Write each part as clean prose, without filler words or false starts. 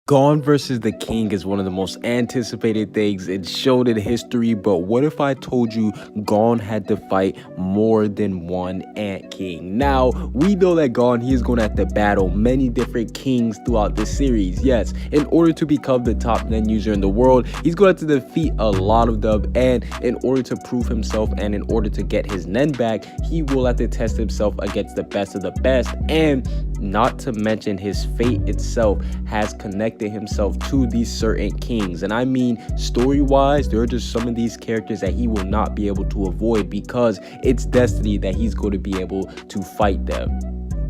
GON versus the King is one of the most anticipated things in shonen history, but what if I told you GON had to fight more than one Ant King? Now, we know that GON, he is going to have to battle many different kings throughout the series. Yes, in order to become the top Nen user in the world, he's going to have to defeat a lot of them, and in order to prove himself and in order to get his Nen back, he will have to test himself against the best of the best, and not to mention his fate itself has connected himself to these certain kings. And I mean, story-wise, there are just some of these characters that he will not be able to avoid because it's destiny that he's going to be able to fight them.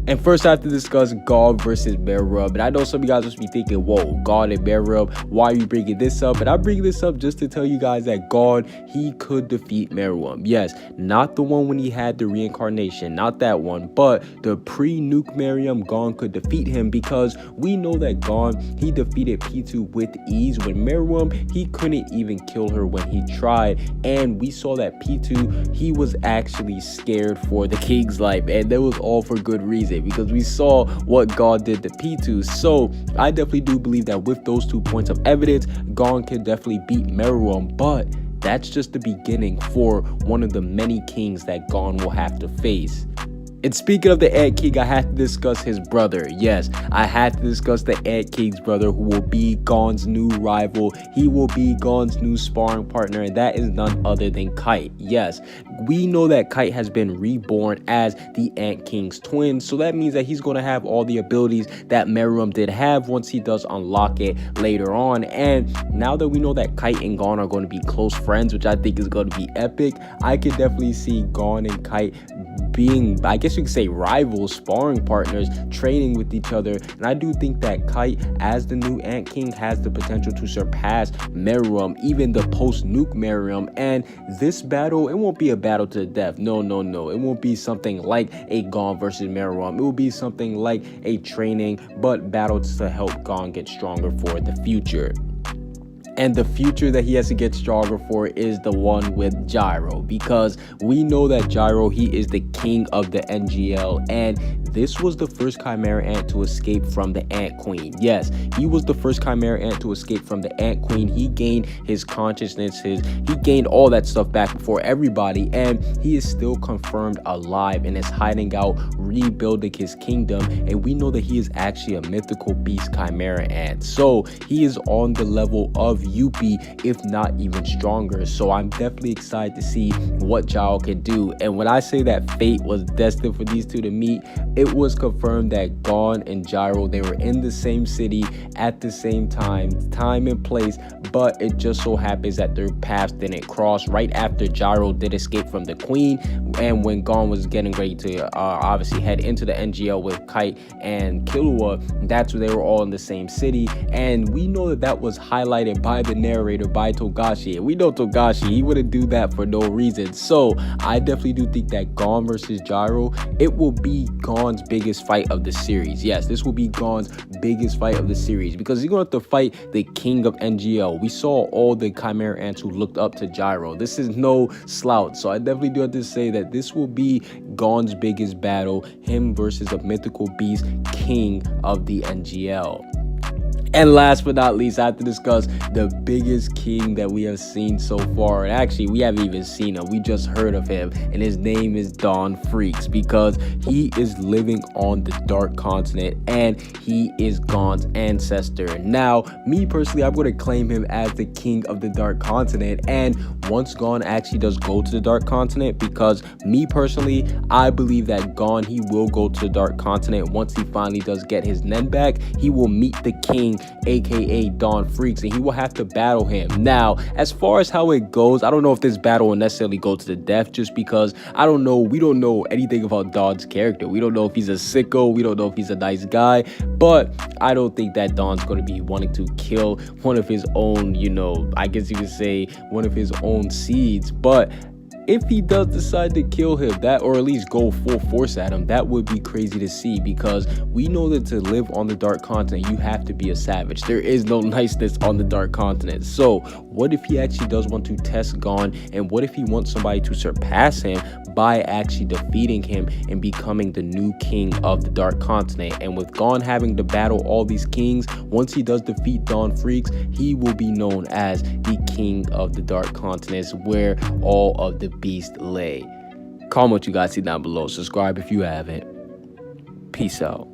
And first, I have to discuss GON versus Meruem. And I know some of you guys must be thinking, whoa, GON and Meruem, why are you bringing this up? And I'm bringing this up just to tell you guys that GON, he could defeat Meruem. Yes, not the one when he had the reincarnation, not that one, but the pre-nuke Meruem, GON could defeat him because we know that GON, he defeated P2 with ease. When Meruem, he couldn't even kill her when he tried. And we saw that P2, he was actually scared for the king's life. And that was all for good reason, because we saw what GON did to P2. So I definitely do believe that with those 2 points of evidence, GON can definitely beat Meruem, but that's just the beginning for one of the many kings that GON will have to face. And speaking of the Ant King, I have to discuss his brother. Yes, I have to discuss the Ant King's brother, who will be GON's new rival. He will be GON's new sparring partner, and that is none other than Kite. Yes, we know that Kite has been reborn as the Ant King's twin, so that means that he's going to have all the abilities that Meruem did have once he does unlock it later on. And now that we know that Kite and GON are going to be close friends, which I think is going to be epic, I can definitely see GON and Kite being, I guess you could say, rivals, sparring partners, training with each other. And I do think that Kite, as the new Ant King, has the potential to surpass Meruem, even the post-nuke Meruem. And this battle, it won't be a battle to the death. No. It won't be something like a GON versus Meruem. It will be something like a training, but battle to help GON get stronger for the future. And the future that he has to get stronger for is the one with Gyro, because we know that Gyro, he is the king of the NGL, and this was the first Chimera Ant to escape from the Ant Queen. Yes, he was the first Chimera Ant to escape from the Ant Queen. He gained his consciousness, he gained all that stuff back before everybody, and he is still confirmed alive and is hiding out, rebuilding his kingdom. And we know that he is actually a mythical beast Chimera Ant, so he is on the level of Yuppie, if not even stronger. So I'm definitely excited to see what Gyro can do. And when I say that fate was destined for these two to meet, it was confirmed that GON and Gyro, they were in the same city at the same time and place, but it just so happens that their paths didn't cross right after Gyro did escape from the Queen, and when GON was getting ready to obviously head into the NGL with Kite and Killua, that's where they were all in the same city. And we know that that was highlighted by the narrator, by Togashi, and we know Togashi, he wouldn't do that for no reason. So I definitely do think that GON versus Gyro, it will be GON's biggest fight of the series. Yes, this will be GON's biggest fight of the series, because he's going to have to fight the king of NGL. We saw all the Chimera Ants who looked up to Gyro. This is no slouch, so I definitely do have to say that this will be GON's biggest battle, him versus a mythical beast, king of the NGL. And last but not least, I have to discuss the biggest king that we have seen so far. And actually, we haven't even seen him. We just heard of him. And his name is Don Freaks, because he is living on the Dark Continent and he is GON's ancestor. Now, me personally, I'm going to claim him as the king of the Dark Continent. And once GON actually does go to the Dark Continent, because me personally, I believe that GON, he will go to the Dark Continent once he finally does get his Nen back. He will meet the king, aka Don Freaks, and he will have to battle him. Now, as far as how it goes, I don't know if this battle will necessarily go to the death, just because I don't know, we don't know anything about Don's character. We don't know if he's a sicko, we don't know if he's a nice guy, but I don't think that Don's going to be wanting to kill one of his own, I guess you could say one of his own seeds. But if he does decide to kill him, that, or at least go full force at him, that would be crazy to see, because we know that to live on the Dark Continent, you have to be a savage. There is no niceness on the Dark Continent. So what if he actually does want to test GON, and what if he wants somebody to surpass him by actually defeating him and becoming the new king of the Dark Continent? And with GON having to battle all these kings, once he does defeat Don Freaks, he will be known as the king of the Dark Continent, where all of the beasts lay. Comment what you guys see down below. Subscribe if you haven't. Peace out.